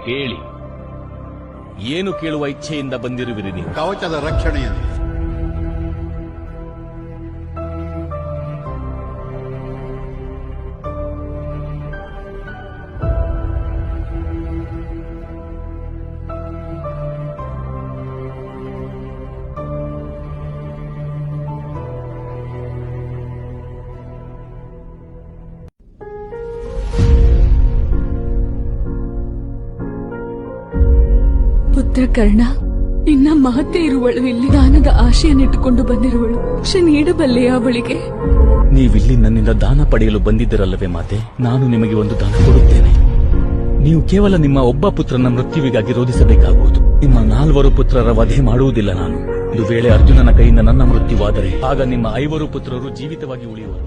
ಹೇಳಿ, ಏನು ಕೇಳುವ ಇಚ್ಛೆಯಿಂದ ಬಂದಿರುವಿರಿ ನೀವು? ಕವಚದ ರಕ್ಷಣೆಯನ್ನು. ಪುತ್ರ ಕರ್ಣ, ನಿನ್ನ ಮಾತೆ ಇರುವಳು ಇಲ್ಲಿ. ದಾನದ ಆಶೆಯನ್ನಿಟ್ಟುಕೊಂಡು ಬಂದಿರುವಳು. ಕ್ಷ ನೀಡಬಲ್ಲೆಯ ಅವಳಿಗೆ? ನೀವಿಲ್ಲಿ ನನ್ನಿಂದ ದಾನ ಪಡೆಯಲು ಬಂದಿದ್ದರಲ್ಲವೇ ಮಾತೆ? ನಾನು ನಿಮಗೆ ಒಂದು ದಾನ ಕೊಡುತ್ತೇನೆ. ನೀವು ಕೇವಲ ನಿಮ್ಮ ಒಬ್ಬ ಪುತ್ರನ ಮೃತ್ಯುವಿಗಾಗಿ ರೋಧಿಸಬೇಕಾಗುವುದು. ನಿಮ್ಮ 4 ಪುತ್ರರ ವಧೆ ಮಾಡುವುದಿಲ್ಲ ನಾನು. ಒಂದು ವೇಳೆ ಅರ್ಜುನನ ಕೈಯಿಂದ ನನ್ನ ಮೃತ್ಯುವಾದರೆ ಆಗ ನಿಮ್ಮ 5 ಪುತ್ರರು ಜೀವಿತವಾಗಿ ಉಳಿಯುವರು.